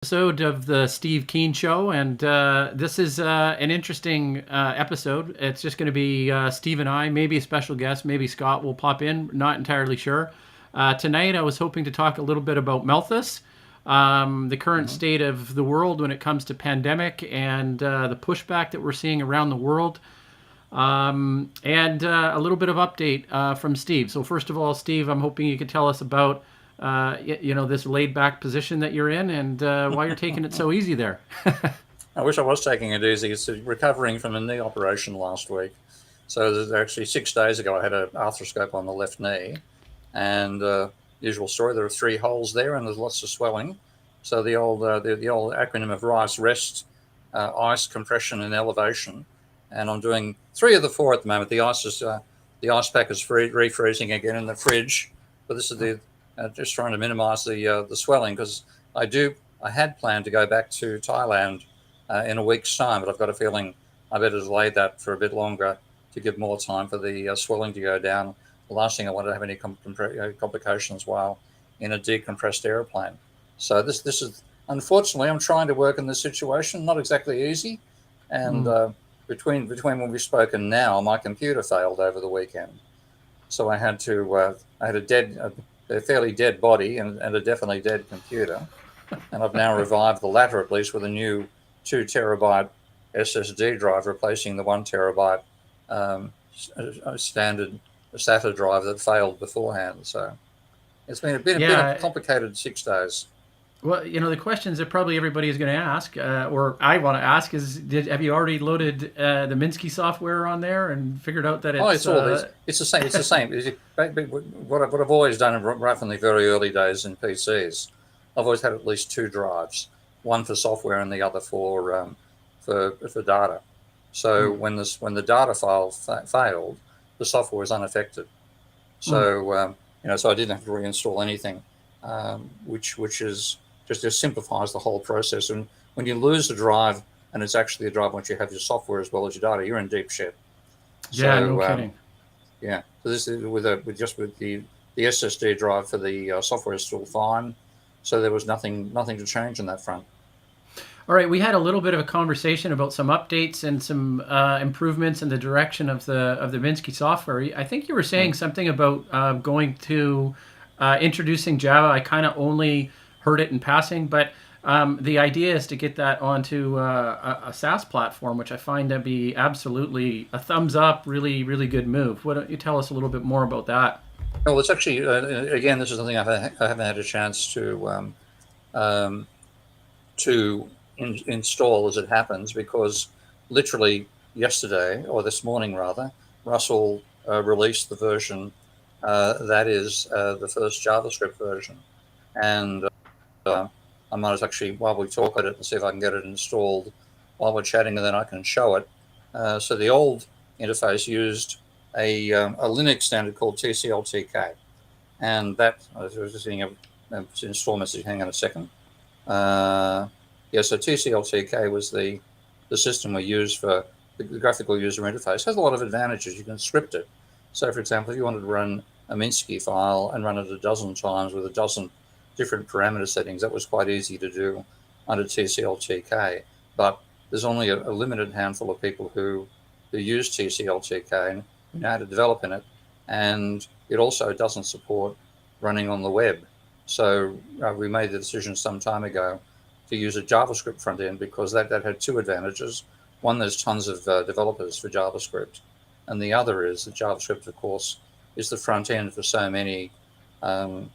Episode of the Steve Keen Show, and this is an interesting episode. It's just going to be Steve and I, maybe a special guest, maybe Scott will pop in, not entirely sure. Tonight, I was hoping to talk a little bit about Malthus, the current state of the world when it comes to pandemic and the pushback that we're seeing around the world, and a little bit of update from Steve. So first of all, Steve, I'm hoping you could tell us about this laid back position that you're in and why you're taking it so easy there. I wish I was taking it easy. It's recovering from a knee operation last week. So actually 6 days ago, I had an arthroscope on the left knee, and usual story. There are 3 holes there, and there's lots of swelling. So the old acronym of RICE: rest, ice, compression, and elevation. And I'm doing 3 of the 4 at the moment. The ice pack is refreezing again in the fridge, but this is just trying to minimise the swelling, because I had planned to go back to Thailand in a week's time, but I've got a feeling I better delay that for a bit longer to give more time for the swelling to go down. The last thing I want to have any complications while in a decompressed aeroplane. So this is, unfortunately, I'm trying to work in this situation. Not exactly easy, and between when we've spoken now, my computer failed over the weekend, so I had a fairly dead body and a definitely dead computer. And I've now revived the latter, at least, with a new 2 terabyte SSD drive, replacing the 1 terabyte standard SATA drive that failed beforehand. So it's been a bit of a complicated 6 days. Well, the questions that probably everybody is going to ask, or I want to ask, is have you already loaded the Minsky software on there and figured out that it's... Oh, it's all this. It's the same. It's the same. What I've always done, right from the very early days in PCs, I've always had at least 2 drives, one for software and the other for data. So when the data file failed, the software was unaffected. So so I didn't have to reinstall anything, which just simplifies the whole process. And when you lose a drive, and it's actually a drive once you have your software as well as your data, you're in deep shit. Yeah, no kidding. Yeah, so this is with the SSD drive for the software is still fine. So there was nothing to change on that front. All right, we had a little bit of a conversation about some updates and some improvements in the direction of the Minsky software. I think you were saying something about going to introducing Java. I kind of only heard it in passing, but the idea is to get that onto a SaaS platform, which I find to be absolutely a thumbs up, really, really good move. Why don't you tell us a little bit more about that? Well, it's actually, again, this is something I haven't had a chance to install as it happens, because literally yesterday, or this morning rather, Russell released the version that is the first JavaScript version. And I might actually, while we talk at it, and see if I can get it installed while we're chatting, and then I can show it. So the old interface used a Linux standard called TCL/TK, and that I was just seeing an install message. Hang on a second. So TCL/TK was the system we used for the graphical user interface. It has a lot of advantages. You can script it. So, for example, if you wanted to run a Minsky file and run it a dozen times with a dozen different parameter settings, that was quite easy to do under TCL/TK. But there's only a limited handful of people who use TCL/TK and know how to develop in it. And it also doesn't support running on the web. So we made the decision some time ago to use a JavaScript front end, because that had 2 advantages. One, there's tons of developers for JavaScript. And the other is that JavaScript, of course, is the front end for so many hang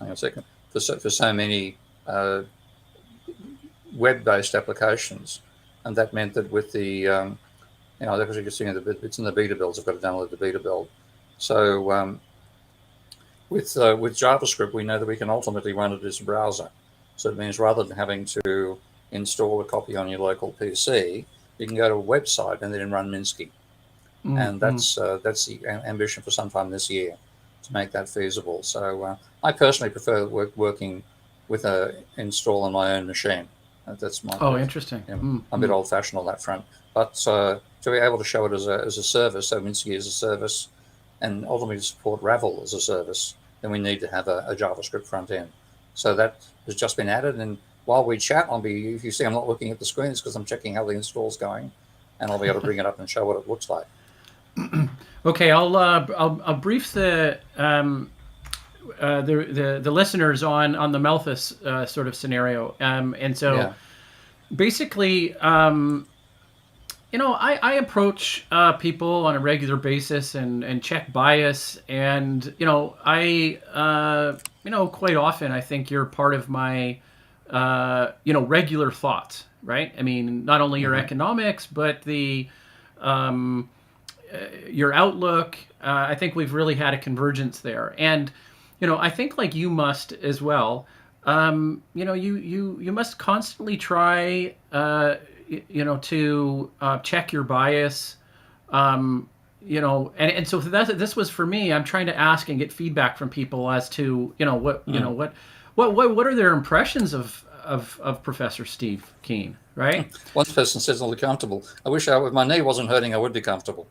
on a second, for so many web-based applications. And that meant that with the, as you can see, it's in the beta builds. I've got to download the beta build. So with JavaScript, we know that we can ultimately run it as a browser. So it means rather than having to install a copy on your local PC, you can go to a website and then run Minsky. And that's the ambition for sometime this year, to make that feasible. So I personally prefer working with a install on my own machine. That's my interesting. I'm a bit old-fashioned on that front, but to be able to show it as a service, so Minsky as a service, and ultimately to support Ravel as a service, then we need to have a JavaScript front end. So that has just been added. And while we chat, if you see I'm not looking at the screen, it's because I'm checking how the install's going, and I'll be able to bring it up and show what it looks like. Okay, I'll brief the listeners on the Malthus sort of scenario, and so Yeah. basically, I approach people on a regular basis and check bias, and quite often I think you're part of my regular thoughts, right? I mean, not only your economics, but your outlook. I think we've really had a convergence there, and I think like you must as well. You must constantly try, to check your bias. And so this was for me. I'm trying to ask and get feedback from people as to what are their impressions of Professor Steve Keen, right? One person says I'll be comfortable. I wish if my knee wasn't hurting, I would be comfortable.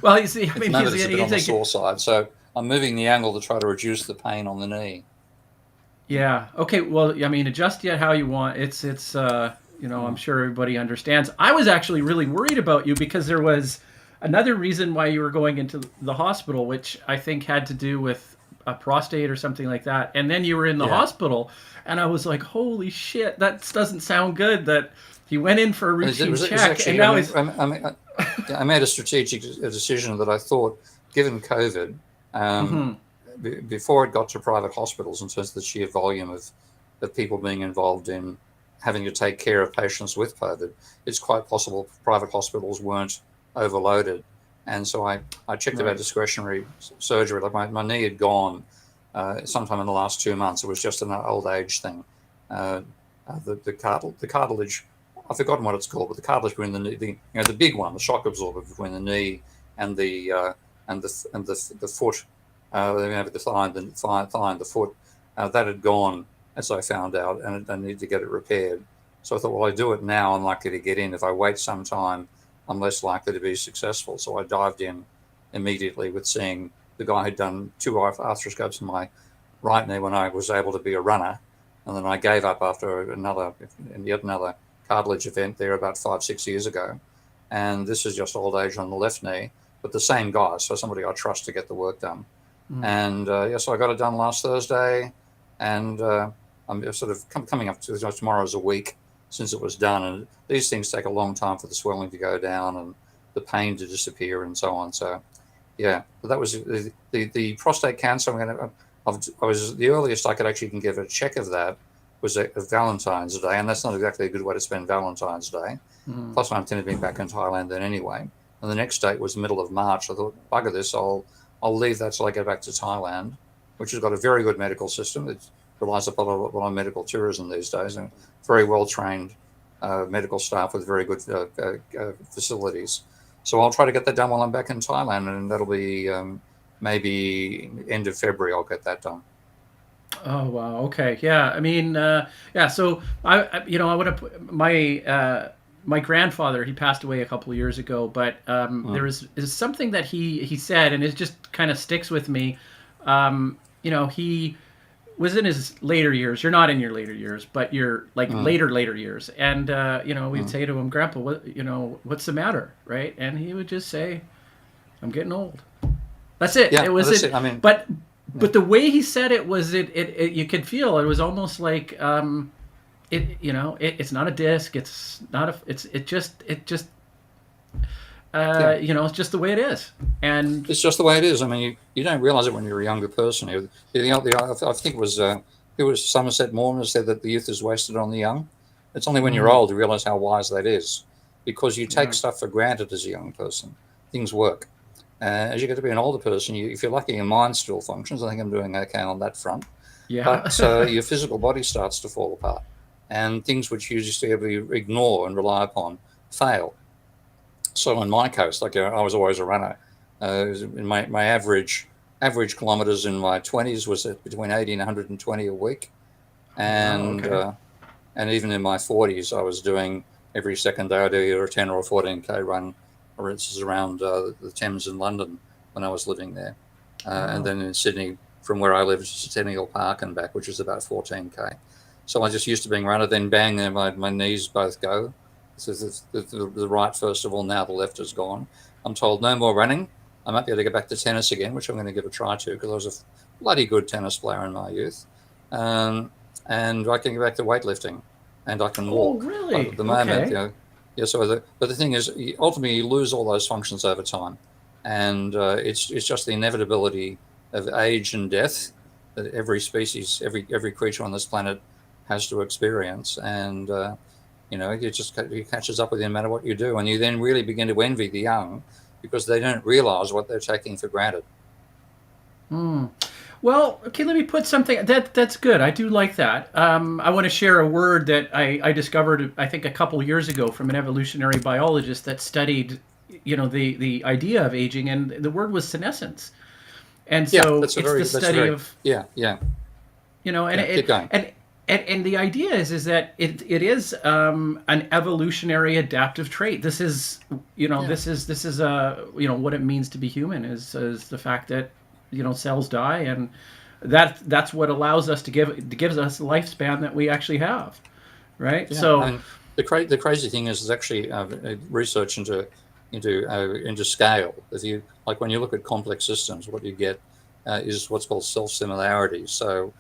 Well, you see, I mean, it's a bit on the sore side, so I'm moving the angle to try to reduce the pain on the knee. Yeah. Okay. Well, I mean, adjust it how you want. It's I'm sure everybody understands. I was actually really worried about you because there was another reason why you were going into the hospital, which I think had to do with a prostate or something like that. And then you were in the hospital, and I was like, holy shit, that doesn't sound good. That he went in for a routine check, and now he's. I made a strategic decision that I thought, given COVID, before it got to private hospitals, in terms of the sheer volume of people being involved in having to take care of patients with COVID, it's quite possible private hospitals weren't overloaded. And so I checked about discretionary surgery. Like my knee had gone sometime in the last 2 months. It was just an old age thing. The cartilage, I've forgotten what it's called, but the cartilage between the knee, the big one, the shock absorber between the knee and the foot, the thigh and the foot, that had gone, as I found out, and I needed to get it repaired. So I thought, well, I do it now, I'm likely to get in. If I wait some time, I'm less likely to be successful. So I dived in immediately with seeing the guy who'd done 2 arthroscopes in my right knee when I was able to be a runner. And then I gave up after yet another cartilage event there about 5-6 years ago. And this is just old age on the left knee, but the same guy, so somebody I trust to get the work done. And so I got it done last Thursday, and I'm sort of coming up to tomorrow is a week since it was done. And these things take a long time for the swelling to go down and the pain to disappear and so on. So, yeah, but that was the prostate cancer. I was the earliest I could actually even give a check of that was a Valentine's Day, and that's not exactly a good way to spend Valentine's Day. Plus, I intended being back in Thailand then anyway. And the next date was the middle of March. I thought, bugger this, I'll leave that till I get back to Thailand, which has got a very good medical system. It relies upon a lot of medical tourism these days, and very well-trained medical staff with very good facilities. So I'll try to get that done while I'm back in Thailand, and that'll be maybe end of February I'll get that done. Oh wow. Okay. Yeah. I mean, So I would have my grandfather. He passed away a couple of years ago, but there is something that he said, and it just kind of sticks with me. He was in his later years. You're not in your later years, but you're like later years. And we'd say to him, "Grandpa, what's the matter?" Right? And he would just say, "I'm getting old." That's it. Yeah, it was that's it. I mean, but the way he said it was it you could feel it was almost like it's not a disc. It's not it's just it's just the way it is. And it's just the way it is. I mean, you don't realize it when you're a younger person. I think it was Somerset Maugham said that the youth is wasted on the young. It's only when you're old you realize how wise that is, because you take stuff for granted as a young person. Things work. As you get to be an older person, if you're lucky, your mind still functions. I think I'm doing okay on that front. Yeah. But your physical body starts to fall apart, and things which you used to be able to ignore and rely upon fail. So in my case, I was always a runner. My average kilometers in my 20s was between 80 and 120 a week, and and even in my 40s, I was doing every second day I do either a 10 or a 14k run. Or it's around the Thames in London when I was living there. And then in Sydney from where I live to Centennial Park and back, which is about 14K. So I just used to being runner, then bang, there my knees both go. So the right first of all, now the left is gone. I'm told no more running. I might be able to get back to tennis again, which I'm going to give a try to, because I was a bloody good tennis player in my youth. And I can get back to weightlifting, and I can walk. Oh, really? At the moment, Okay. but the thing is, ultimately, you lose all those functions over time, and it's just the inevitability of age and death that every species, every creature on this planet has to experience, and it catches up with you no matter what you do, and you then really begin to envy the young because they don't realize what they're taking for granted. Well, okay, let me put something that's good. I do like that. I want to share a word that I discovered, I think, a couple years ago from an evolutionary biologist that studied, the idea of aging, and the word was senescence. And Yeah, so it's the study of, yeah, yeah, and yeah. Keep going. and the idea is that it is an evolutionary adaptive trait. This is this is what it means to be human is the fact that cells die, and that's what allows us gives us the lifespan that we actually have, right? Yeah, So and the crazy thing is, there's actually research into scale. If you when you look at complex systems, what you get is what's called self-similarity. So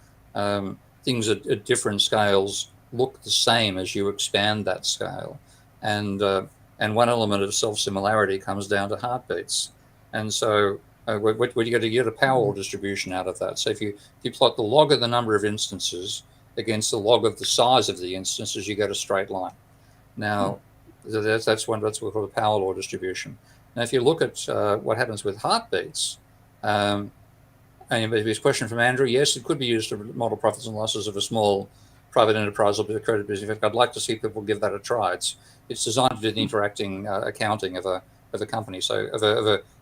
things at different scales look the same as you expand that scale, and one element of self-similarity comes down to heartbeats, and so. What you get a power law distribution out of that. So if you plot the log of the number of instances against the log of the size of the instances, you get a straight line. Now, that's what we call a power law distribution. Now, if you look at what happens with heartbeats, and this question from Andrew, yes, it could be used to model profits and losses of a small private enterprise or a credit business. In fact, I'd like to see people give that a try. It's designed to do the interacting accounting of a company, so of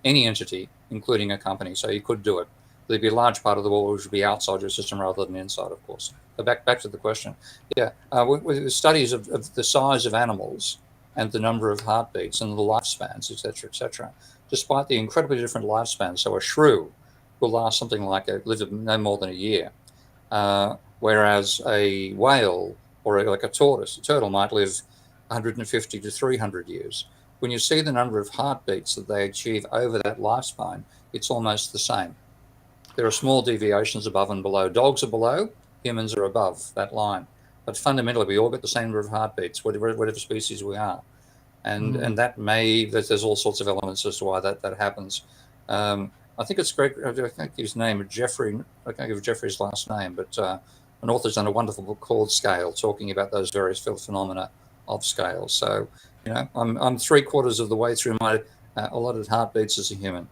any entity, including a company. So you could do it. There'd be a large part of the world which would be outside your system rather than inside, of course. But back to the question. Yeah, with studies of the size of animals and the number of heartbeats and the lifespans, et cetera, despite the incredibly different lifespans. So a shrew will last something like live no more than a year, whereas a whale or like a turtle might live 150 to 300 years. When you see the number of heartbeats that they achieve over that lifespan, it's almost the same. There are small deviations above and below. Dogs are below, humans are above that line. But fundamentally, we all get the same number of heartbeats, whatever species we are. And there's all sorts of elements as to why that happens. I think it's great. I think his name is Jeffrey. I can't give Jeffrey's last name, but an author's done a wonderful book called Scale, talking about those various phenomena of scale. So, I'm 3/4 of the way through my allotted heartbeats as a human.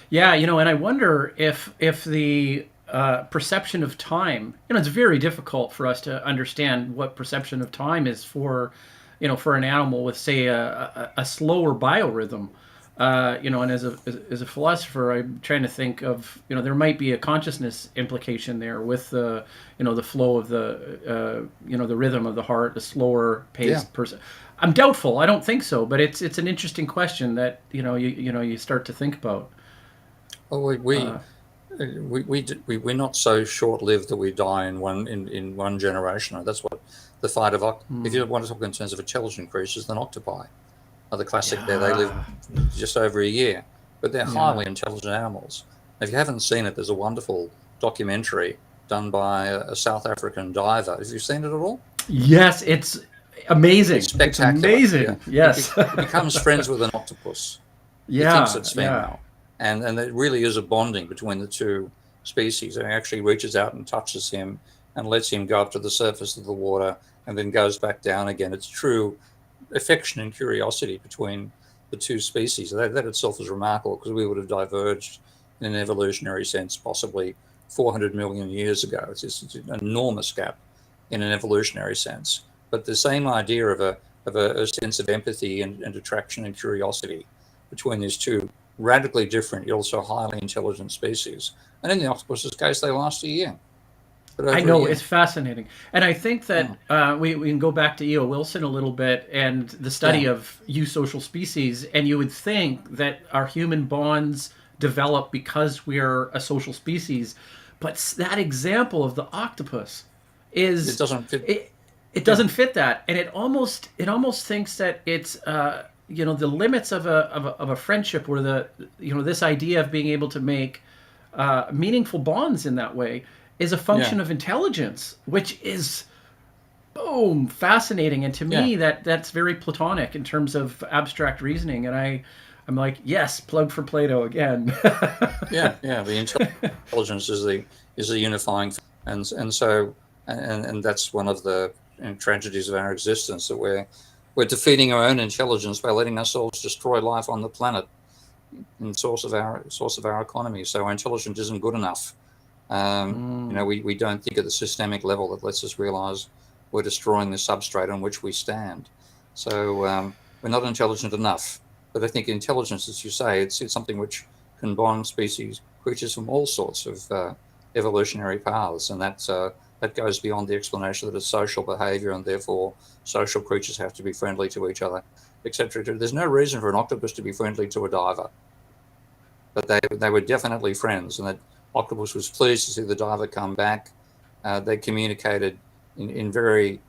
yeah, and I wonder if the perception of time, it's very difficult for us to understand what perception of time is for an animal with, say, a slower biorhythm. And as a philosopher, I'm trying to think of, there might be a consciousness implication there with the flow of the rhythm of the heart, the slower paced person. I'm doubtful. I don't think so, but it's an interesting question that you start to think about. Well, we're not so short-lived that we die in one generation. That's what the fight of if you want to talk in terms of intelligent creatures, then octopi are the classic. There, they live just over a year, but they're highly intelligent animals. If you haven't seen it, there's a wonderful documentary done by a South African diver. Have you seen it at all? Yes, it's amazing. It's spectacular. It's amazing. Yeah. Yes. It becomes friends with an octopus. He thinks it's female. And it really is a bonding between the two species. And it actually reaches out and touches him and lets him go up to the surface of the water and then goes back down again. It's true affection and curiosity between the two species. That itself is remarkable, because we would have diverged in an evolutionary sense possibly 400 million years ago. It's an enormous gap in an evolutionary sense. But the same idea of a sense of empathy and attraction and curiosity between these two radically different, yet also highly intelligent species. And in the octopus's case, they last a year. I know, it's fascinating. And I think that we can go back to E.O. Wilson a little bit and the study of eusocial species, and you would think that our human bonds develop because we're a social species. But that example of the octopus is It doesn't fit. it doesn't fit that, and it almost thinks that it's the limits of a friendship, or this idea of being able to make meaningful bonds in that way is a function of intelligence, which is boom fascinating. And to me, that's very Platonic in terms of abstract reasoning. And I'm like, yes, plug for Plato again. The intelligence is the unifying, and so that's one of the tragedies of our existence, that we're defeating our own intelligence by letting ourselves destroy life on the planet, and source of our economy. So our intelligence isn't good enough. We don't think at the systemic level that lets us realize we're destroying the substrate on which we stand. So we're not intelligent enough. But I think intelligence, as you say, it's something which can bond creatures from all sorts of evolutionary paths, and that goes beyond the explanation that it's social behavior, and therefore social creatures have to be friendly to each other, etc. There's no reason for an octopus to be friendly to a diver, but they were definitely friends, and that octopus was pleased to see the diver come back. They communicated in very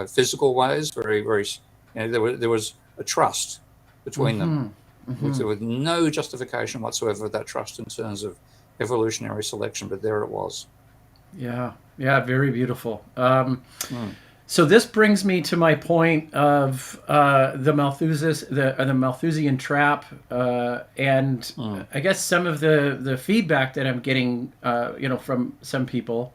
physical ways, very, very. There was a trust between them, with no justification whatsoever of that trust in terms of evolutionary selection, but there it was. Yeah, very beautiful. So this brings me to my point of the Malthusian Trap, and I guess some of the feedback that I'm getting, from some people.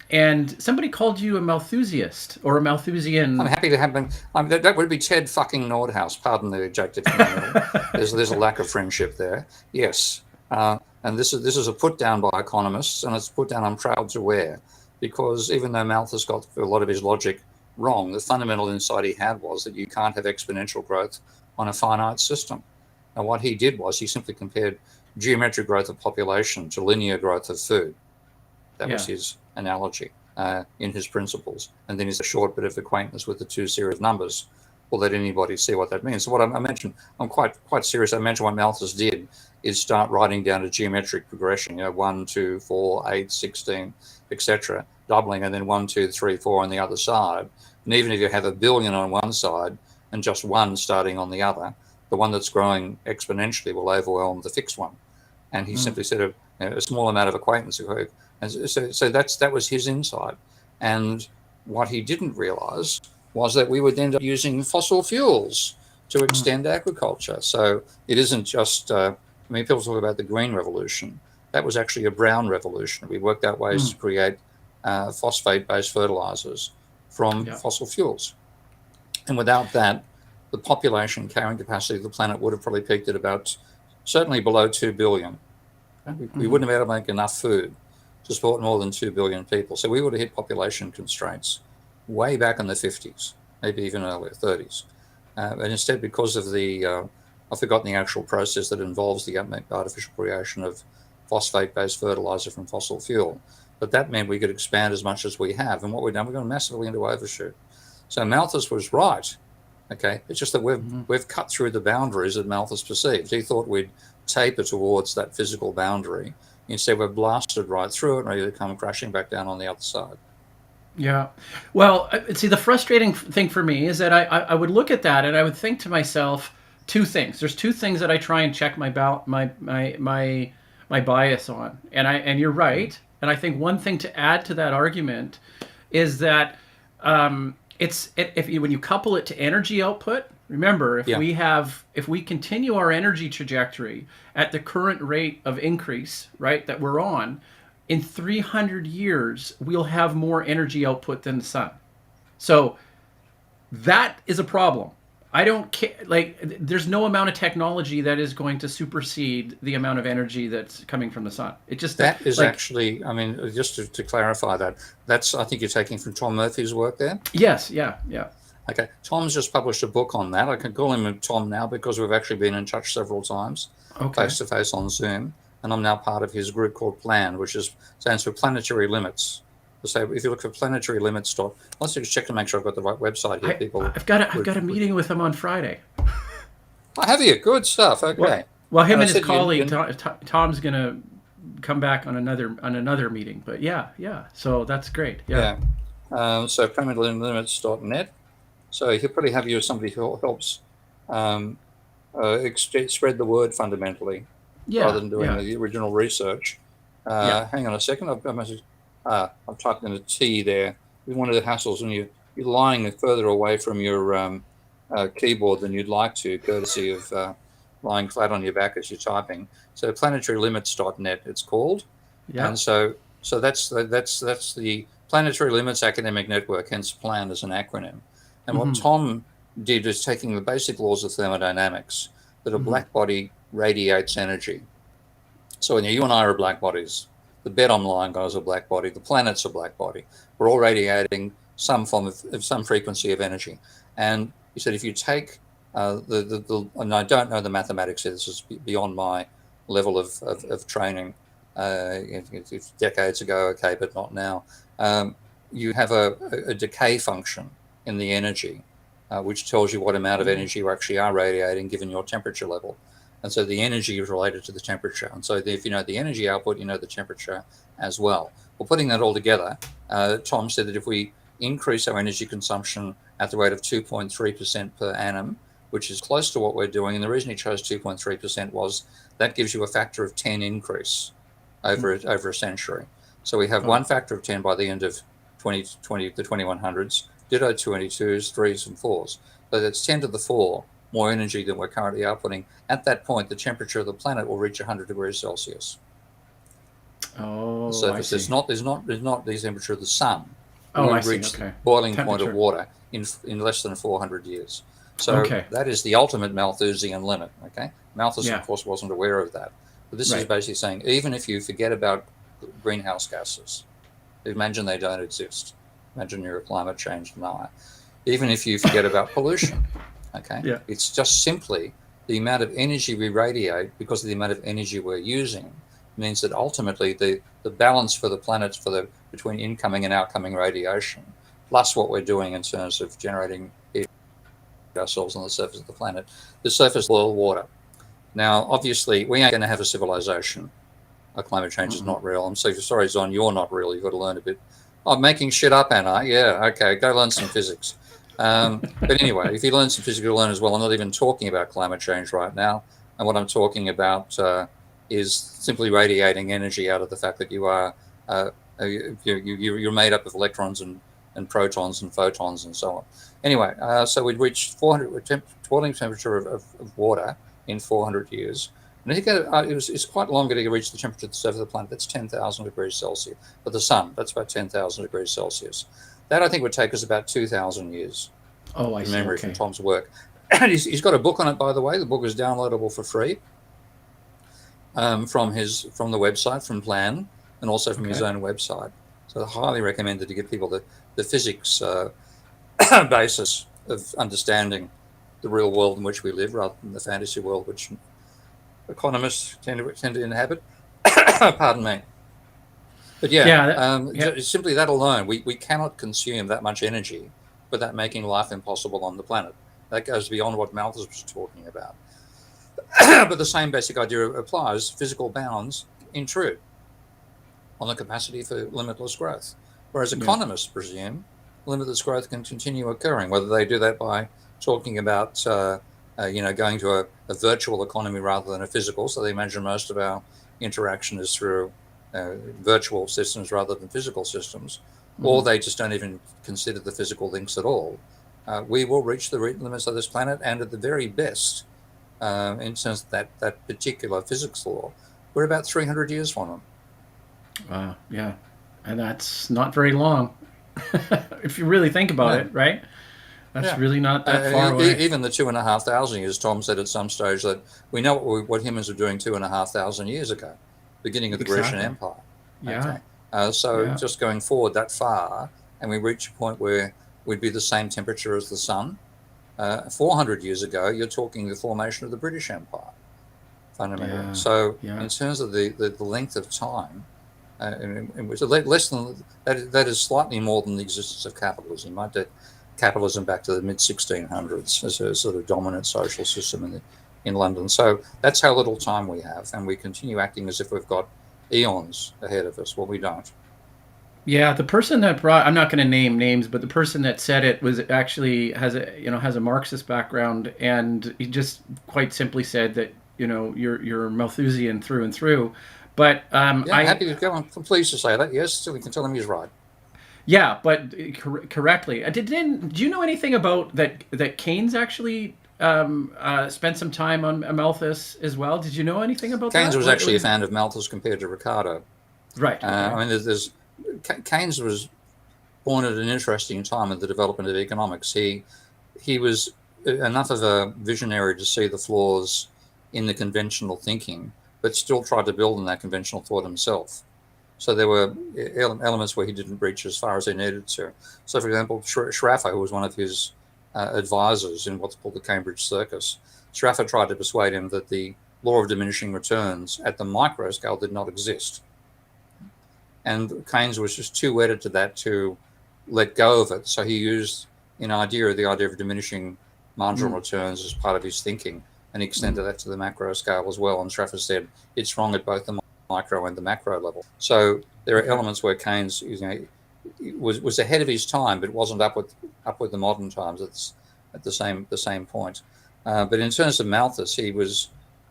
And somebody called you a Malthusiast or a Malthusian. I'm happy to have them. That would be Ted fucking Nordhaus. Pardon the adjective. There's a lack of friendship there. Yes. And this is a put down by economists, and it's put down I'm proud to wear, because even though Malthus got a lot of his logic wrong, the fundamental insight he had was that you can't have exponential growth on a finite system. And what he did was he simply compared geometric growth of population to linear growth of food. That was his analogy in his principles. And then he's a short bit of acquaintance with the two series of numbers. Will let anybody see what that means. So what I mentioned, I'm quite serious. I mentioned what Malthus did is start writing down a geometric progression, 1, 2, 4, 8, 16, etc., doubling, and then 1, 2, 3, 4 on the other side. And even if you have a billion on one side and just one starting on the other, the one that's growing exponentially will overwhelm the fixed one. And he simply said a small amount of acquaintance. And so that was his insight. And what he didn't realize was that we would end up using fossil fuels to extend agriculture. So it isn't just, people talk about the green revolution. That was actually a brown revolution. We worked out ways to create phosphate-based fertilizers from fossil fuels. And without that, the population carrying capacity of the planet would have probably peaked at about, certainly below 2 billion. We wouldn't have been able to make enough food to support more than 2 billion people. So we would have hit population constraints way back in the 50s, maybe even earlier 30s. And instead, because of I've forgotten the actual process that involves the artificial creation of phosphate-based fertilizer from fossil fuel, but that meant we could expand as much as we have. And what we've done, we've gone massively into overshoot. So Malthus was right. Okay, it's just that we've cut through the boundaries that Malthus perceived. He thought we'd taper towards that physical boundary. Instead, we're blasted right through it and ready to come crashing back down on the other side. Yeah. Well, see, the frustrating thing for me is that I would look at that and I would think to myself two things. There's two things that I try and check my bias on. And you're right. And I think one thing to add to that argument is that when you couple it to energy output, remember, if we continue our energy trajectory at the current rate of increase, right, that we're on, in 300 years, we'll have more energy output than the sun. So that is a problem. I don't care. There's no amount of technology that is going to supersede the amount of energy that's coming from the sun. It just that is actually. I mean, just to clarify that's I think you're taking from Tom Murphy's work there. Yes. Yeah. Okay. Tom's just published a book on that. I can call him Tom now because we've actually been in touch several times, face to face on Zoom, and I'm now part of his group called PLAN, which stands for Planetary Limits. So if you look for Planetary Limits, let's just check to make sure I've got the right website here. I've got a meeting with him on Friday. Oh, have you? Good stuff. Okay. Well, him And I and his said, colleague Tom's going to come back on another meeting. But yeah. So that's great. Yeah. So planetarylimits.net. So he'll probably have you as somebody who helps spread the word fundamentally, rather Yeah. than doing Yeah. the original research. Yeah. Hang on a second. I've typed in a T there. One of the hassles when you're lying further away from your keyboard than you'd like to, courtesy of lying flat on your back as you're typing. So planetarylimits.net it's called, Yeah. and so that's the Planetary Limits Academic Network, hence PLAN as an acronym. And what Tom did is taking the basic laws of thermodynamics, that a black body radiates energy. So when you and I are black bodies, the bed I'm lying on is a black body, the planet's a black body. We're all radiating some form of some frequency of energy. And he said, if you take and I don't know the mathematics here, this is beyond my level of training. It's decades ago, okay, but not now. You have a decay function in the energy, which tells you what amount of energy you actually are radiating given your temperature level. And so the energy is related to the temperature. And so if you know the energy output, you know the temperature as well. Well, putting that all together, Tom said that if we increase our energy consumption at the rate of 2.3% per annum, which is close to what we're doing, and the reason he chose 2.3% was that gives you a factor of 10 increase over a century. So we have one factor of 10 by the end of the 2100s, ditto 22s, 3s, and 4s. So that's 10 to the 4 more energy than we're currently outputting. At that point, the temperature of the planet will reach 100 degrees Celsius. Oh, The surface. I see. There's not the temperature of the sun. Oh, I We'll see. reach Okay. the boiling point Temperature. of water in less than 400 years. So Okay. that is the ultimate Malthusian limit. Okay, Malthus, Yeah. of course, wasn't aware of that. But this is Right. basically saying, even if you forget about greenhouse gases, imagine they don't exist. Imagine you're a climate change denier. Even if you forget about pollution, okay, Yeah. it's just simply the amount of energy we radiate because of the amount of energy we're using means that ultimately the balance for the planet between incoming and outcoming radiation, plus what we're doing in terms of generating heat ourselves on the surface of the planet, the surface boil water. Now, obviously, we ain't going to have a civilization. Climate change is not real. I'm so sorry, Zon, you're not real. You've got to learn a bit. I'm making shit up, Anna. Yeah, okay, go learn some physics. But anyway, if you learn some physics, you'll learn as well. I'm not even talking about climate change right now. And what I'm talking about is simply radiating energy out of the fact that you are you're made up of electrons and protons and photons and so on. Anyway, so we'd reached 400 boiling temperature of water in 400 years. And I think it's quite longer to reach the temperature of the surface of the planet. That's 10,000 degrees Celsius. For the sun, that's about 10,000 degrees Celsius. That, I think, would take us about 2,000 years. Oh, I see. Memory Okay. from Tom's work. And he's got a book on it, by the way. The book is downloadable for free from the website, from Plan, and also from his own website. So I highly recommend it to give people the physics basis of understanding the real world in which we live, rather than the fantasy world which economists tend to inhabit. Pardon me. But simply that alone, we cannot consume that much energy without making life impossible on the planet. That goes beyond what Malthus was talking about. But the same basic idea applies. Physical bounds intrude on the capacity for limitless growth, whereas economists presume limitless growth can continue occurring, whether they do that by talking about going to a virtual economy rather than a physical. So they imagine most of our interaction is through virtual systems rather than physical systems, or they just don't even consider the physical links at all. We will reach the limits of this planet, and at the very best, in terms of that particular physics law, we're about 300 years from them. Wow. Yeah. And that's not very long. If you really think about it, right? That's really not that far away. Even the 2,500 years, Tom said at some stage that we know what humans were doing 2,500 years ago, beginning of the Grecian Empire. Yeah. Okay. Just going forward that far, and we reach a point where we'd be the same temperature as the sun. 400 years ago, you're talking the formation of the British Empire, fundamentally. Yeah. So in terms of the length of time, less than that is slightly more than the existence of capitalism. Might date capitalism back to the mid 1600s as a sort of dominant social system in London. So that's how little time we have, and we continue acting as if we've got eons ahead of us. Well, we don't. Yeah, the person that brought, I'm not going to name names, but the person that said it was actually has a Marxist background, and he just quite simply said that you're Malthusian through and through. But Yeah, happy to go on. I'm pleased to say that. Yes, so we can tell him he's right. yeah, but correctly. Did you know anything about that Keynes actually spent some time on Malthus as well? Did you know anything about that? Keynes was actually a fan of Malthus compared to Ricardo. Right. Okay. I mean, Keynes was born at an interesting time in the development of economics. He was enough of a visionary to see the flaws in the conventional thinking, but still tried to build on that conventional thought himself. So there were elements where he didn't reach as far as he needed to. So, for example, Schraffer, who was one of his advisors in what's called the Cambridge Circus, Schraffer tried to persuade him that the law of diminishing returns at the micro scale did not exist. And Keynes was just too wedded to that to let go of it. So he used the idea of diminishing marginal returns as part of his thinking, and he extended that to the macro scale as well. And Schraffer said it's wrong at both the micro and the macro level. So there are elements where Keynes was ahead of his time, but wasn't up with the modern times at the same point. But in terms of Malthus, he would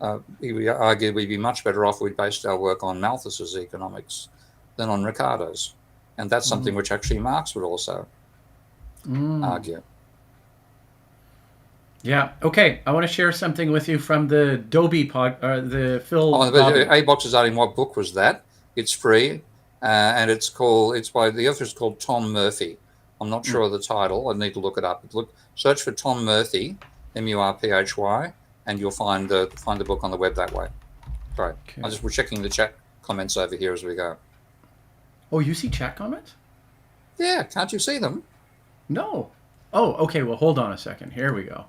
argue we'd be much better off if we based our work on Malthus's economics than on Ricardo's. And that's something which actually Marx would also argue. Yeah. Okay. I want to share something with you from the the Phil. A-Box is asking what book was that. It's free, and it's by the author is called Tom Murphy. I'm not sure of the title. I need to look it up. Search for Tom Murphy, Murphy, and you'll find the book on the web that way. Right. Okay. We're checking the chat comments over here as we go. Oh, you see chat comments? Yeah. Can't you see them? No. Oh, okay. Well, hold on a second. Here we go.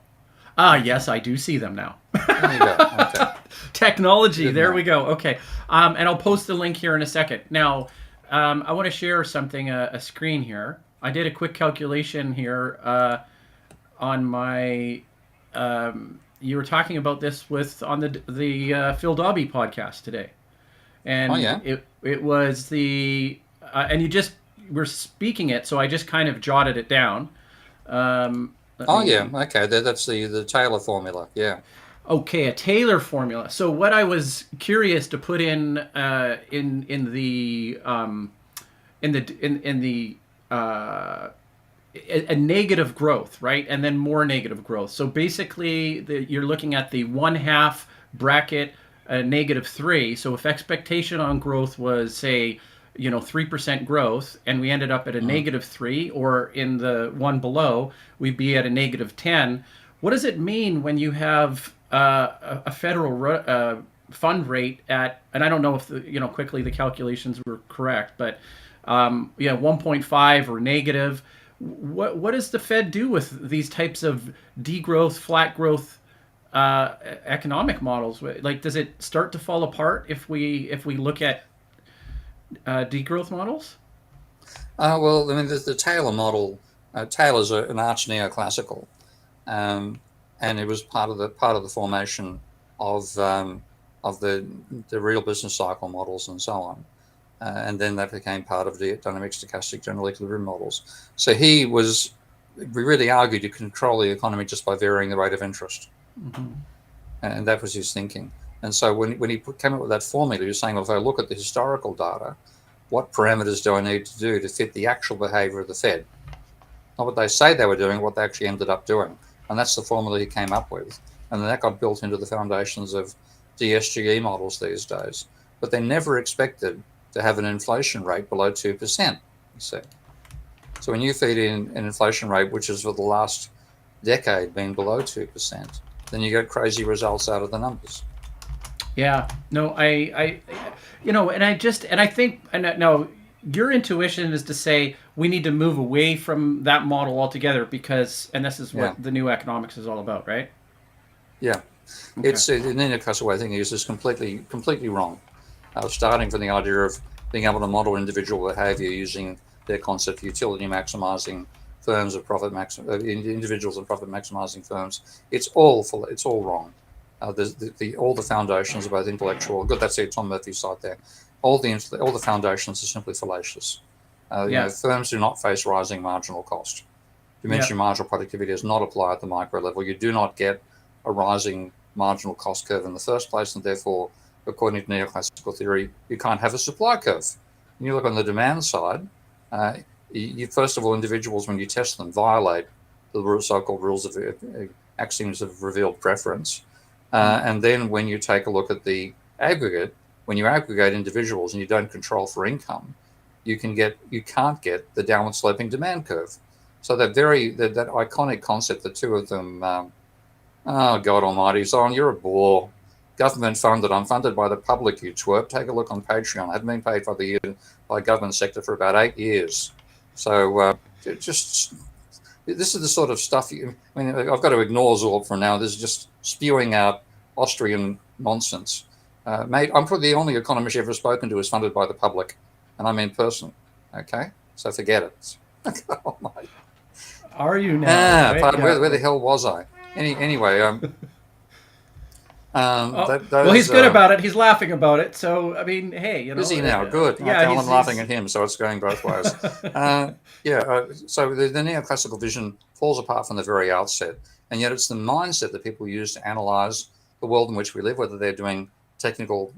Ah, yes, I do see them now. There you go. Okay. Technology. Good there we go. Okay. And I'll post the link here in a second. Now, I want to share something, a screen here. I did a quick calculation here on my... you were talking about this on the Phil Dobby podcast today. And it was the... and you just were speaking it, so I just kind of jotted it down. Okay. That's the Taylor formula. Yeah. Okay, a Taylor formula. So what I was curious to put in the a negative growth, right, and then more negative growth. So basically, you're looking at the 1/2 bracket, -3. So if expectation on growth was, say, 3% growth, and we ended up at a -3, or in the one below, we'd be at a -10. What does it mean when you have a federal fund rate at, and I don't know if quickly the calculations were correct, but 1.5 or negative? What does the Fed do with these types of degrowth, flat growth economic models? Like, does it start to fall apart if we look at degrowth models? Well, I mean, the Taylor model. Taylor's an arch neoclassical, and it was part of the formation of the real business cycle models and so on, and then that became part of the dynamic stochastic general equilibrium models. So we really argued you control the economy just by varying the rate of interest, and that was his thinking. And so when he came up with that formula, he was saying, well, if I look at the historical data, what parameters do I need to do to fit the actual behavior of the Fed? Not what they say they were doing, what they actually ended up doing. And that's the formula he came up with. And then that got built into the foundations of DSGE models these days. But they never expected to have an inflation rate below 2%, you see. So when you feed in an inflation rate, which has for the last decade been below 2%, then you get crazy results out of the numbers. Yeah, no, I think your intuition is to say we need to move away from that model altogether and this is what the new economics is all about, right? Yeah, okay. It's the neoclassical way of thinking is completely wrong. Starting from the idea of being able to model individual behavior using their concept of utility maximizing firms of individuals of profit maximizing firms. It's all wrong. All the foundations are both intellectual. Good, that's it. Tom Murphy's side there. All the foundations are simply fallacious. Firms do not face rising marginal cost. Diminishing marginal productivity does not apply at the micro level. You do not get a rising marginal cost curve in the first place, and therefore, according to neoclassical theory, you can't have a supply curve. When you look on the demand side, first of all, individuals, when you test them, violate the so-called rules of axioms of revealed preference. And then when you take a look at the aggregate, when you aggregate individuals and you don't control for income, you can't get the downward sloping demand curve. So that iconic concept, the two of them, oh God Almighty, Zoran, you're a bore. Government funded. I'm funded by the public, you twerp. Take a look on Patreon. I haven't been paid by government sector for about 8 years. So this is the sort of stuff. I've got to ignore Zorb for now. This is just spewing out Austrian nonsense. Mate, I'm probably the only economist you've ever spoken to is funded by the public, and I'm in person. Okay, so forget it. Oh my. Are you now? Right? Where the hell was I? Anyway, well, he's good about it. He's laughing about it. So, I mean, hey, Is he now? Good. Yeah, I'm laughing at him, so it's going both ways. So the neoclassical vision falls apart from the very outset, and yet it's the mindset that people use to analyze the world in which we live, whether they're doing technical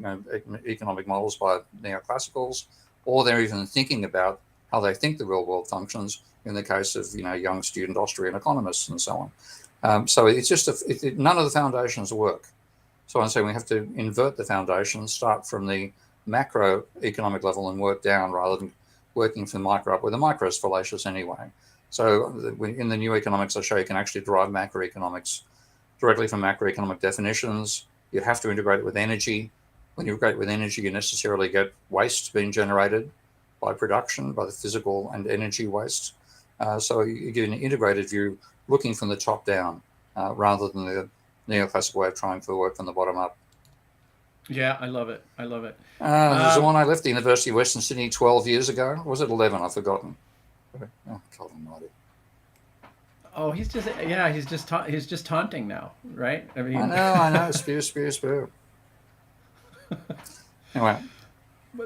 economic models by neoclassicals, or they're even thinking about how they think the real world functions in the case of young student Austrian economists and so on. So it's just none of the foundations work. So I'm saying we have to invert the foundations, start from the macroeconomic level and work down rather than working from the micro up, where the micro is fallacious anyway. So in the new economics, I show you can actually derive macroeconomics directly from macroeconomic definitions. You have to integrate it with energy. When you integrate with energy, you necessarily get waste being generated by production, by the physical and energy waste. So you get an integrated view looking from the top down rather than the neoclassical way of trying to work from the bottom up. Yeah, I love it. There's the one I left the University of Western Sydney 12 years ago. Or was it 11? I've forgotten. Oh, God almighty. Oh, he's just taunting now, right? I mean, I know. Spew. Anyway.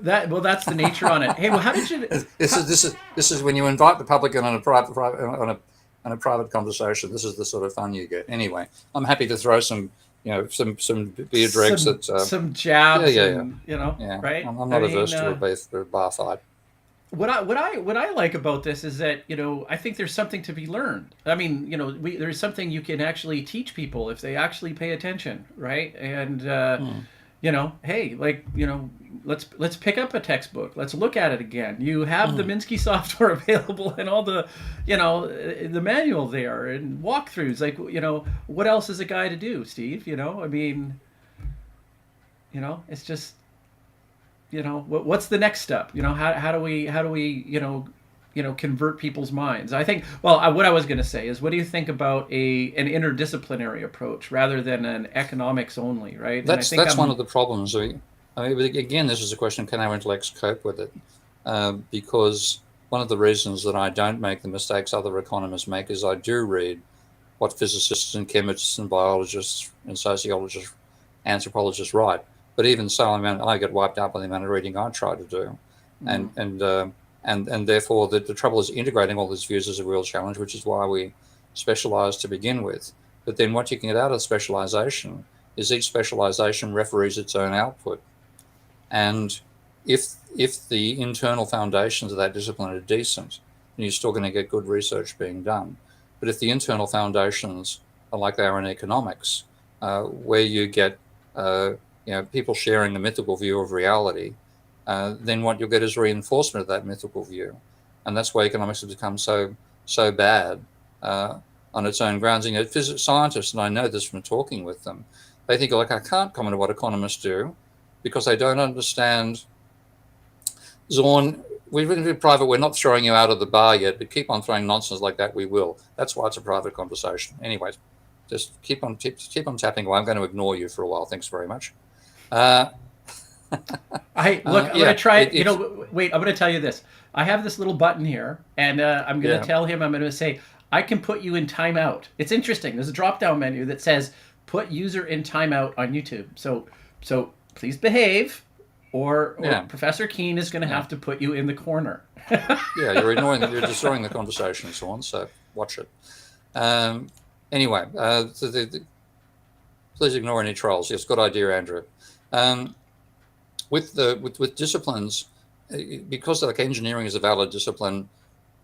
That's the nature on it. Hey, well, how did you? This is when you invite the public on a private conversation. This is the sort of fun you get. Anyway, I'm happy to throw some beer dregs at some jabs. Yeah. Right. I'm not averse to a bar fight. What I like about this is that I think there's something to be learned. I mean, there's something you can actually teach people if they actually pay attention, right? And hey, let's pick up a textbook. Let's look at it again. You have the Minsky software available and all the the manual there and walkthroughs. Like what else is a guy to do, Steve? I mean, it's just. What's the next step? How do we convert people's minds? I think. Well, what I was going to say is, what do you think about an interdisciplinary approach rather than an economics only? Right. That's one of the problems. I mean, again, this is a question: can our intellects cope with it? Because one of the reasons that I don't make the mistakes other economists make is I do read what physicists and chemists and biologists and sociologists, anthropologists write. But even so, I get wiped out by the amount of reading I try to do, and therefore the trouble is integrating all these views is a real challenge, which is why we specialize to begin with. But then what you can get out of specialization is each specialization referees its own output, and if the internal foundations of that discipline are decent, then you're still going to get good research being done. But if the internal foundations are like they are in economics, where you get people sharing the mythical view of reality, then what you'll get is reinforcement of that mythical view. And that's why economics has become so bad on its own grounds. And scientists, and I know this from talking with them, they think, I can't comment on what economists do because they don't understand. Zorn, we've been private, we're not throwing you out of the bar yet, but keep on throwing nonsense like that, we will. That's why it's a private conversation. Anyways, just keep on tapping away. I'm going to ignore you for a while. Thanks very much. I'm going to try it. Wait, I'm going to tell you this. I have this little button here, and I'm going to tell him, I'm going to say, I can put you in timeout. It's interesting. There's a drop-down menu that says, put user in timeout on YouTube. So please behave, or Yeah. Professor Keen is going to Yeah. have to put you in the corner. Yeah. You're destroying the conversation and so on. So watch it. Anyway, please ignore any trolls. Yes, good idea, Andrew. With disciplines, because like engineering is a valid discipline,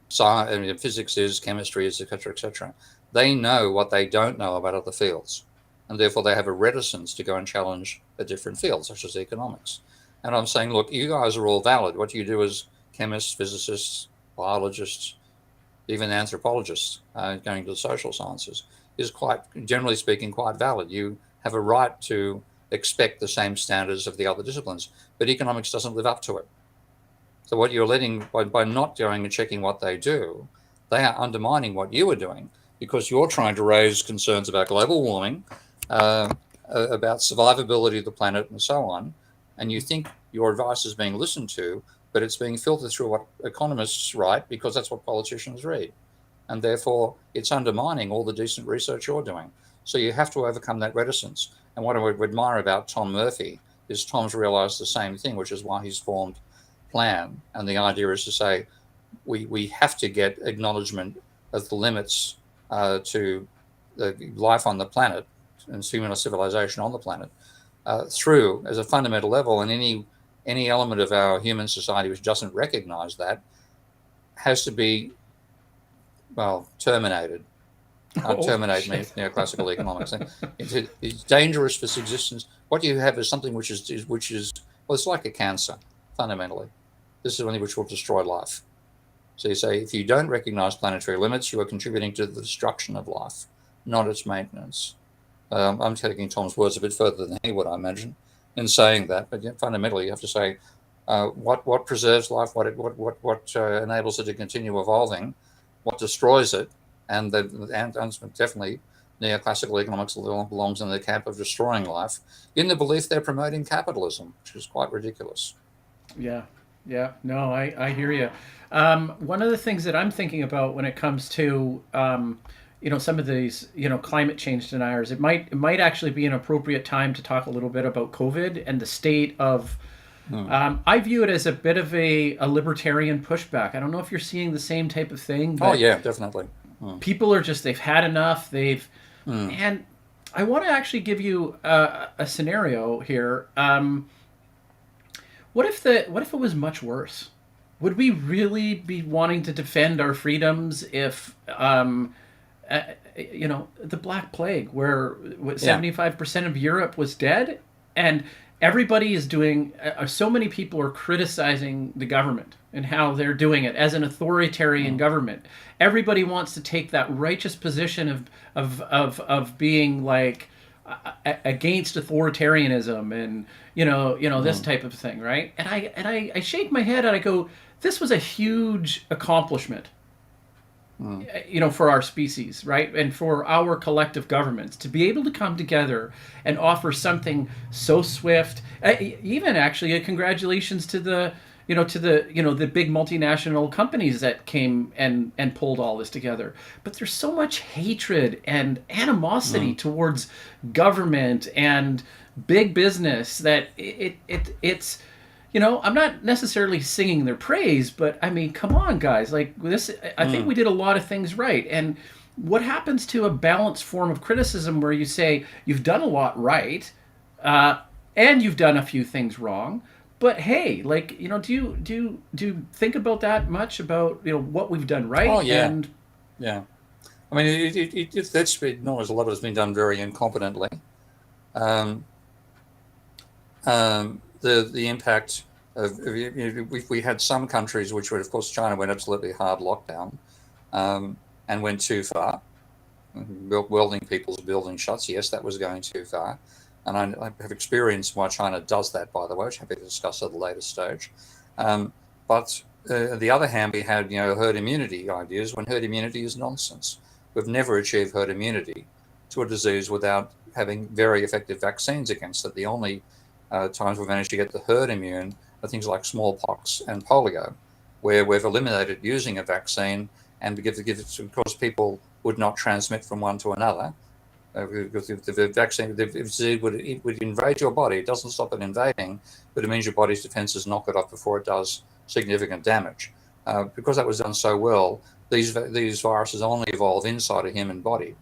science, physics is, chemistry is, etc., etc. They know what they don't know about other fields, and therefore they have a reticence to go and challenge a different field, such as economics. And I'm saying, look, you guys are all valid. What you do as chemists, physicists, biologists, even anthropologists going to the social sciences is quite, generally speaking, quite valid. You have a right to expect the same standards of the other disciplines, but economics doesn't live up to it. So what you're letting, by not going and checking what they do, they are undermining what you are doing, because you're trying to raise concerns about global warming, about survivability of the planet and so on, and you think your advice is being listened to, but it's being filtered through what economists write, because that's what politicians read. And therefore, it's undermining all the decent research you're doing. So you have to overcome that reticence. And what I would admire about Tom Murphy is Tom's realized the same thing, which is why he's formed Plan. And the idea is to say we have to get acknowledgement of the limits to the life on the planet and human civilization on the planet through as a fundamental level. And any element of our human society which doesn't recognize that has to be, well, terminated. Terminate neoclassical economics. It's dangerous for existence. What you have is something which is well, it's like a cancer, fundamentally. This is something which will destroy life. So you say, if you don't recognize planetary limits, you are contributing to the destruction of life, not its maintenance. I'm taking Tom's words a bit further than he would, I imagine, in saying that. But fundamentally, you have to say what preserves life, what enables it to continue evolving, what destroys it, and definitely neoclassical economics belongs in the camp of destroying life, in the belief they're promoting capitalism, which is quite ridiculous. Yeah, yeah. No, I hear you. One of the things that I'm thinking about when it comes to some of these climate change deniers, it might actually be an appropriate time to talk a little bit about COVID and the state of. I view it as a bit of a libertarian pushback. I don't know if you're seeing the same type of thing. But oh yeah, definitely. People are just, they've had enough. And I want to actually give you a scenario here. What if it was much worse? Would we really be wanting to defend our freedoms if the Black Plague, where 75% of Europe was dead, and everybody is doing. So many people are criticizing the government and how they're doing it as an authoritarian government. Everybody wants to take that righteous position of being like against authoritarianism and this type of thing, right? And I shake my head and I go, this was a huge accomplishment, for our species, right? And for our collective governments to be able to come together and offer something so swift. Even actually, congratulations to the big multinational companies that came and pulled all this together. But there's so much hatred and animosity towards government and big business that it's. I'm not necessarily singing their praise, but I mean, come on, guys. Like this, I think we did a lot of things right. And what happens to a balanced form of criticism where you say you've done a lot right, and you've done a few things wrong? But hey, like, do you think about that much about what we've done right? Oh yeah, yeah. I mean, that's been, a lot of it's been done very incompetently. The impact of we had some countries which would, of course, China went absolutely hard lockdown, and went too far, welding people's building shuts. Yes, that was going too far, and I have experienced why China does that, by the way, which I'm happy to discuss at a later stage. But on the other hand, we had herd immunity ideas, when herd immunity is nonsense. We've never achieved herd immunity to a disease without having very effective vaccines against it. The only times we've managed to get the herd immune are things like smallpox and polio, where we've eliminated using a vaccine, and because people would not transmit from one to another, Because the vaccine, it would invade your body. It doesn't stop it invading, but it means your body's defenses knock it off before it does significant damage. Because that was done so well, these viruses only evolve inside a human body.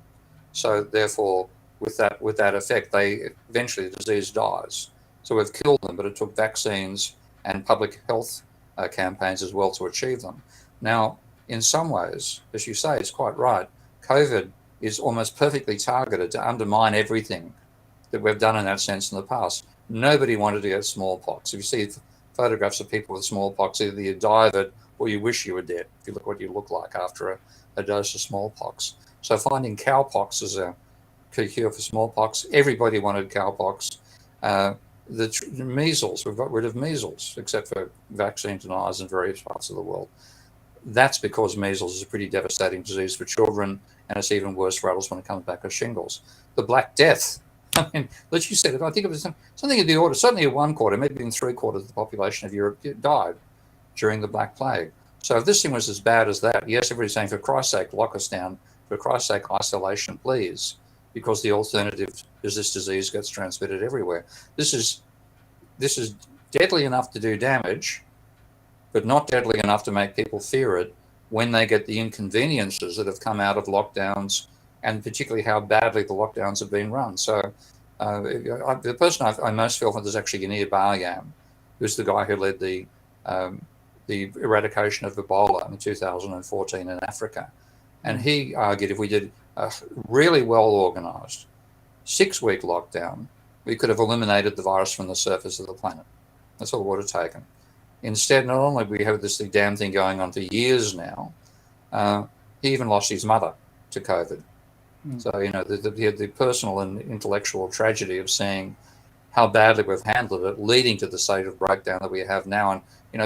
So therefore, with that effect, eventually the disease dies. So we've killed them, but it took vaccines and public health campaigns as well to achieve them. Now, in some ways, as you say, it's quite right. COVID is almost perfectly targeted to undermine everything that we've done in that sense in the past. Nobody wanted to get smallpox. If you see photographs of people with smallpox, either you die of it or you wish you were dead, if you look what you look like after a dose of smallpox. So finding cowpox as a cure for smallpox, everybody wanted cowpox. The measles, we've got rid of measles, except for vaccine deniers in various parts of the world. That's because measles is a pretty devastating disease for children, and it's even worse for adults when it comes back as shingles. The Black Death, I mean, as you said, I think it was something in the order, certainly in 1/4, maybe in 3/4 of the population of Europe died during the Black Plague. So if this thing was as bad as that, yes, everybody's saying, for Christ's sake, lock us down. For Christ's sake, isolation, please, because the alternative is this disease gets transmitted everywhere. This is deadly enough to do damage, but not deadly enough to make people fear it when they get the inconveniences that have come out of lockdowns, and particularly how badly the lockdowns have been run. So the person I most feel for is actually Yanir Baryam, who's the guy who led the eradication of Ebola in 2014 in Africa. And he argued if we did a really well-organised 6-week lockdown, we could have eliminated the virus from the surface of the planet. That's all it would have taken. Instead, not only we have this damn thing going on for years now, he even lost his mother to COVID. So, he had the personal and intellectual tragedy of seeing how badly we've handled it, leading to the state of breakdown that we have now. And,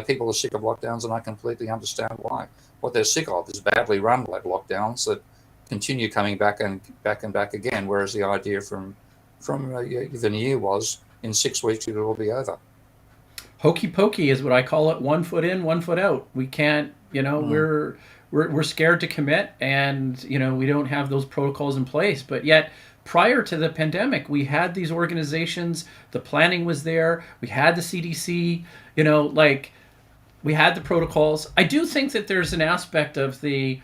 people are sick of lockdowns, and I completely understand why. What they're sick of is badly run lockdowns that continue coming back and back again, whereas the idea from Yanir was in 6 weeks it will all be over. Hokey pokey is what I call it. 1 foot in, 1 foot out. We can't, we're scared to commit, and, we don't have those protocols in place. But yet, prior to the pandemic, we had these organizations, the planning was there, we had the CDC, we had the protocols. I do think that there's an aspect of the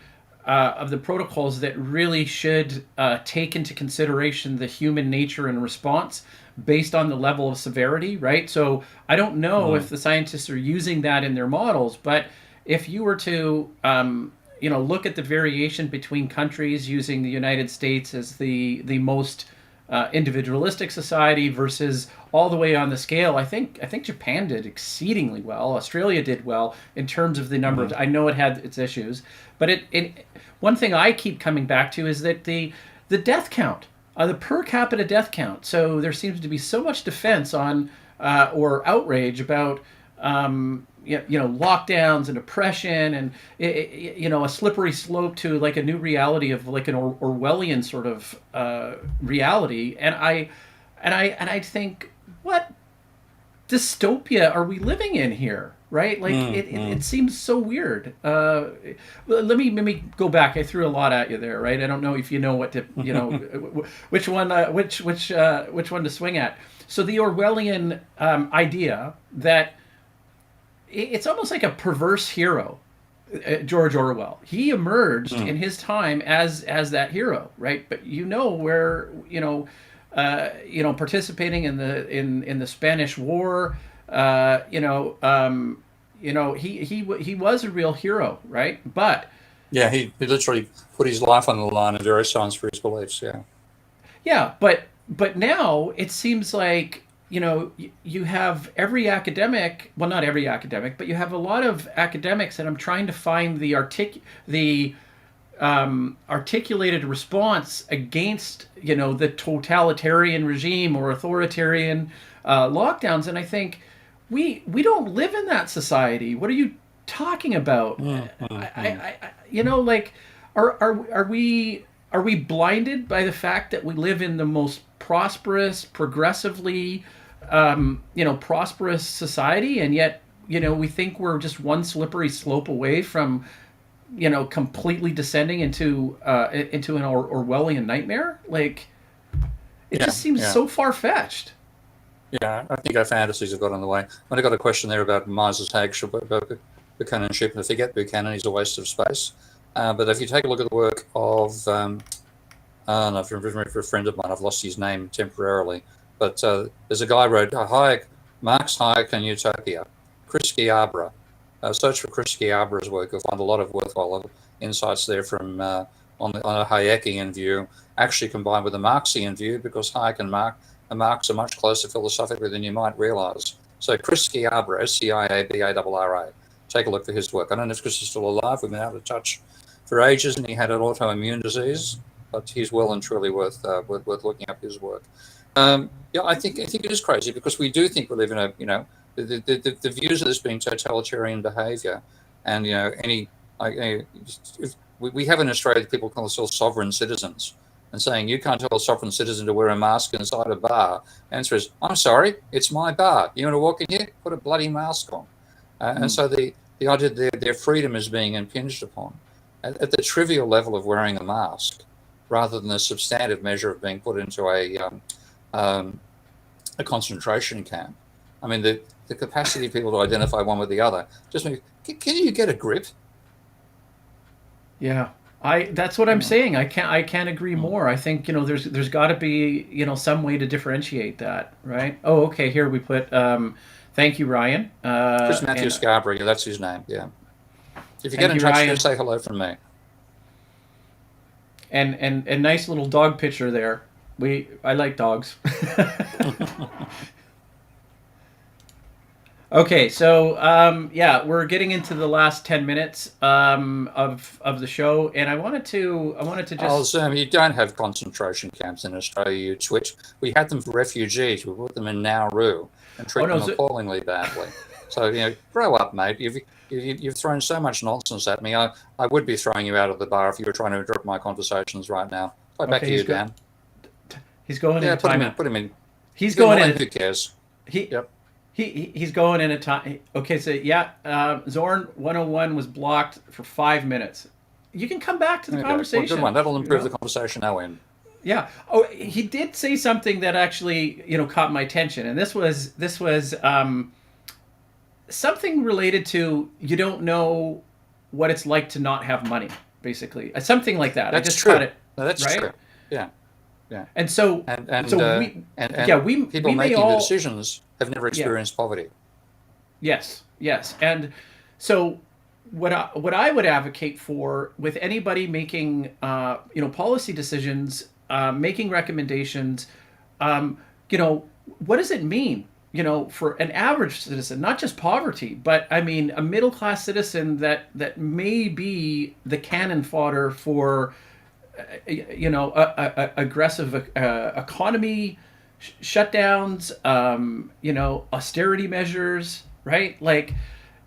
protocols that really should take into consideration the human nature and response based on the level of severity, right? So I don't know if the scientists are using that in their models, but if you were to, look at the variation between countries, using the United States as the most individualistic society versus all the way on the scale, I think Japan did exceedingly well. Australia did well in terms of the number of. I know it had its issues, but it one thing I keep coming back to is that the death count, the per capita death count. So there seems to be so much defense on or outrage about lockdowns and oppression and a slippery slope to like a new reality of like an Orwellian sort of reality. And I think, what dystopia are we living in here? Right? Like it seems so weird. Let me go back. I threw a lot at you there, right? I don't know if you know what to, which one to swing at. So the Orwellian idea that it's almost like a perverse hero, George Orwell. He emerged in his time as that hero, right? But where participating in the Spanish War. He was a real hero, right? But yeah, he literally put his life on the line in various times for his beliefs. Yeah, but now it seems like you have every academic, well, not every academic, but you have a lot of academics, and I'm trying to find the articulated response against the totalitarian regime or authoritarian lockdowns, and I think. We don't live in that society. What are you talking about? Are we blinded by the fact that we live in the most prosperous, progressively, prosperous society, and yet we think we're just one slippery slope away from completely descending into an Orwellian nightmare? Like, It Yeah, just seems yeah. so far-fetched. Yeah, I think our fantasies have got in the way. When I got a question there about Mises Hag's Buchanan ship, and if you get Buchanan, he's a waste of space. But if you take a look at the work of, I don't know, for a friend of mine, I've lost his name temporarily, but there's a guy who wrote Hayek, Marx, Hayek, and Utopia, Chris Schiabra. Search for Chris Schiabra's work. You'll find a lot of worthwhile insights there from on a Hayekian view, actually combined with a Marxian view, because Hayek and Marx are much closer philosophically than you might realise. So Chris Schiabra, Sciabara. Take a look for his work. I don't know if Chris is still alive. We've been out of touch for ages, and he had an autoimmune disease, but he's well and truly worth looking up his work. Yeah, I think it is crazy, because we do think we live in a, the views of this being totalitarian behaviour, and we have in Australia people call themselves sovereign citizens, and saying you can't tell a sovereign citizen to wear a mask inside a bar. Answer is, I'm sorry, it's my bar. You want to walk in here? Put a bloody mask on. And so the idea that their freedom is being impinged upon at the trivial level of wearing a mask, rather than the substantive measure of being put into a concentration camp. I mean, the capacity of people to identify one with the other. Just can you get a grip? Yeah. That's what I'm saying. I can't agree more. I think, there's got to be, some way to differentiate that, right? Oh, okay, here we put thank you, Ryan. Chris Matthew Scarborough, yeah, that's his name, yeah. If you get in touch, just say hello from me. And nice little dog picture there. I like dogs. Okay, so we're getting into the last 10 minutes of the show, and I wanted to just. Oh, Zoom, you don't have concentration camps in Australia, you twitch. We had them for refugees. We put them in Nauru and treat them appallingly badly. So grow up, mate. You've thrown so much nonsense at me. I would be throwing you out of the bar if you were trying to interrupt my conversations right now. Back to you, Dan. He's going in. Put him in. He's going in. Who cares? Yep. He's going in a time. Okay, so Zorn 101 was blocked for 5 minutes. You can come back to the conversation. Well, good one. That'll improve the conversation now in. Yeah. Oh, he did say something that actually caught my attention, and this was something related to you don't know what it's like to not have money, basically. Something like that. That's I just true. got it. No, that's right? True. Yeah. Yeah. And so, people making the decisions have never experienced poverty. Yes. And so what I would advocate for with anybody making policy decisions, making recommendations, what does it mean? For an average citizen, not just poverty, but I mean a middle class citizen that may be the cannon fodder for aggressive economy shutdowns, austerity measures, right? Like,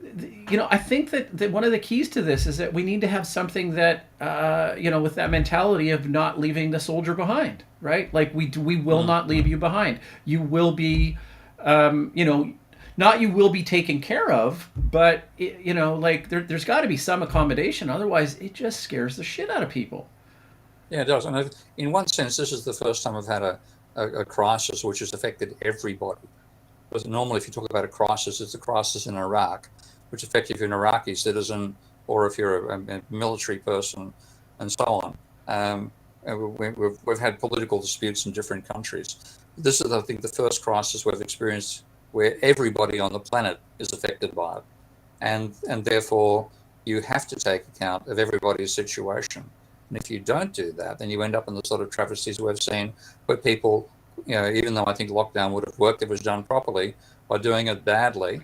I think that one of the keys to this is that we need to have something that, with that mentality of not leaving the soldier behind, right? Like we will not leave you behind. You will be, not you will be taken care of, but there's got to be some accommodation. Otherwise, it just scares the shit out of people. Yeah, it does. And in one sense, this is the first time I've had a crisis which has affected everybody. Because normally, if you talk about a crisis, it's a crisis in Iraq, which affects if you're an Iraqi citizen or if you're a military person, and so on. We've had political disputes in different countries. This is, I think, the first crisis we've experienced where everybody on the planet is affected by it. And therefore, you have to take account of everybody's situation. And if you don't do that, then you end up in the sort of travesties we've seen where people, even though I think lockdown would have worked if it was done properly, by doing it badly,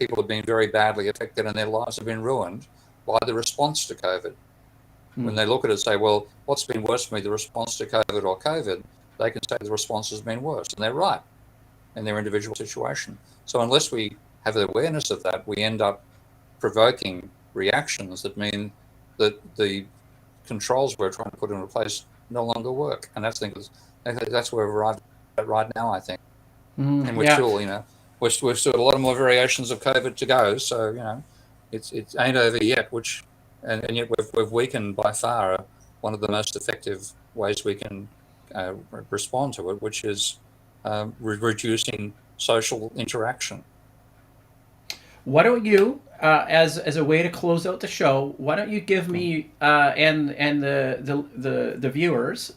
people have been very badly affected and their lives have been ruined by the response to COVID. When they look at it and say, well, what's been worse for me, the response to COVID or COVID, they can say the response has been worse. And they're right in their individual situation. So unless we have the awareness of that, we end up provoking reactions that mean that the controls we're trying to put into place no longer work. And that's where we've arrived at right now, I think. And we're still, we're still a lot of more variations of COVID to go. So, it ain't over yet, and yet we've weakened by far one of the most effective ways we can respond to it, which is reducing social interaction. Why don't you, as a way to close out the show, why don't you give me and the viewers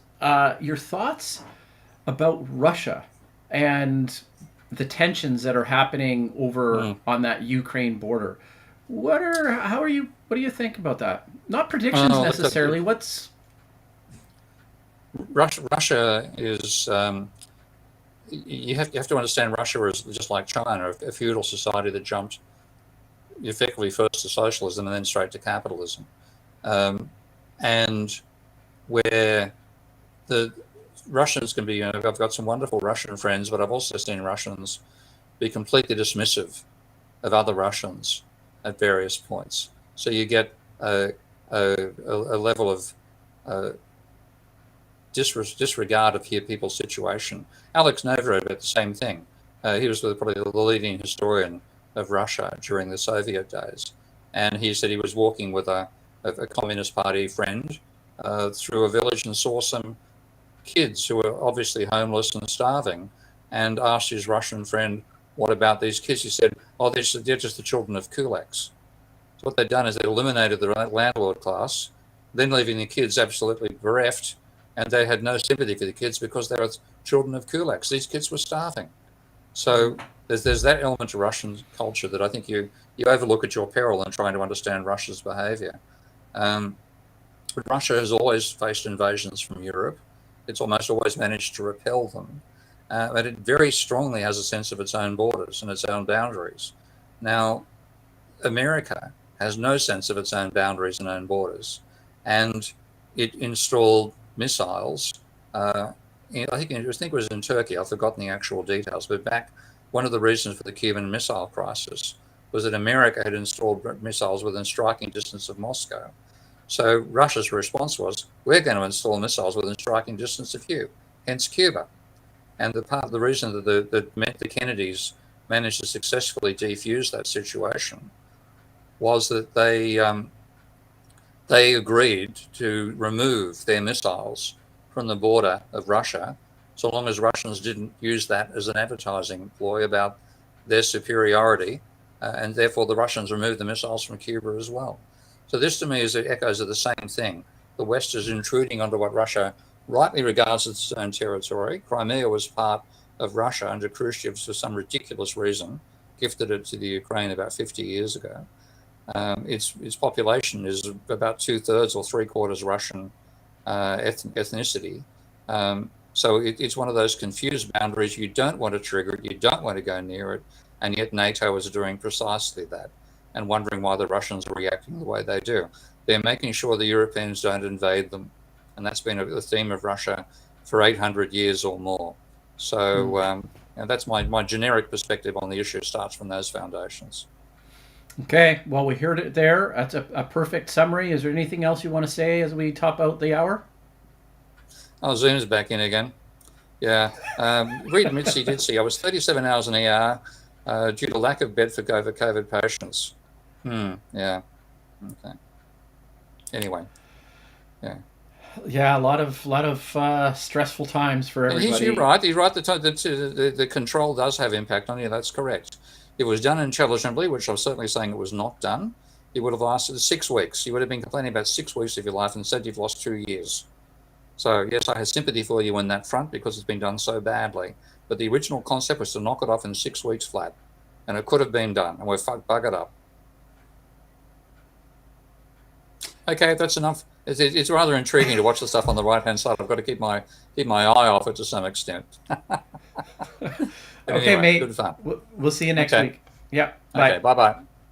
your thoughts about Russia and the tensions that are happening over on that Ukraine border? What do you think about that? Not predictions necessarily. Russia is. You have to understand Russia is just like China, a feudal society that jumped effectively first to socialism and then straight to capitalism, and where the Russians can be. I've got some wonderful Russian friends, but I've also seen Russians be completely dismissive of other Russians at various points. So you get a level of disregard of people's situation. Alex Nova wrote about the same thing. He was probably the leading historian of Russia during the Soviet days, and he said he was walking with a Communist Party friend through a village and saw some kids who were obviously homeless and starving, and asked his Russian friend, "What about these kids?" He said, "Oh, they're just the children of kulaks." So what they'd done is they eliminated the landlord class, then leaving the kids absolutely bereft, and they had no sympathy for the kids because they were children of kulaks. These kids were starving. So there's that element to Russian culture that I think you overlook at your peril in trying to understand Russia's behaviour. Russia has always faced invasions from Europe. It's almost always managed to repel them. But it very strongly has a sense of its own borders and its own boundaries. Now, America has no sense of its own boundaries and own borders, and it installed missiles. I think it was in Turkey. I've forgotten the actual details, but one of the reasons for the Cuban Missile Crisis was that America had installed missiles within striking distance of Moscow. So Russia's response was, "We're going to install missiles within striking distance of you," hence Cuba. And the reason that the Kennedys managed to successfully defuse that situation was that they agreed to remove their missiles from the border of Russia, so long as Russians didn't use that as an advertising ploy about their superiority, and therefore the Russians removed the missiles from Cuba as well. So this to me is echoes of the same thing. The West is intruding onto what Russia rightly regards as its own territory. Crimea was part of Russia under Khrushchev for some ridiculous reason, gifted it to the Ukraine about 50 years ago. Its population is about 2/3 or 3/4 Russian ethnicity. So it's one of those confused boundaries. You don't want to trigger it, you don't want to go near it, and yet NATO is doing precisely that and wondering why the Russians are reacting the way they do. They're making sure the Europeans don't invade them, and that's been the theme of Russia for 800 years or more. So and that's my generic perspective on the issue. Starts from those foundations. Okay, well, we heard it there. That's a perfect summary. Is there anything else you want to say as we top out the hour? Oh, Zoom's back in again. Yeah. Read Minsky did see I was 37 hours in ER due to lack of bed for COVID patients. Yeah. Okay. Anyway. Yeah. Yeah, a lot of stressful times for everybody. You're right. He's right. The control does have impact on you. That's correct. If it was done intelligently, which I'm certainly saying it was not done, it would have lasted 6 weeks. You would have been complaining about 6 weeks of your life, and instead you've lost 2 years. So yes, I have sympathy for you on that front because it's been done so badly. But the original concept was to knock it off in 6 weeks flat, and it could have been done, and we're buggered up. Okay, that's enough. It's rather intriguing to watch the stuff on the right-hand side. I've got to keep my eye off it to some extent. Okay, anyway, mate. Good fun. We'll see you next week. Yeah. Bye. Okay, bye-bye.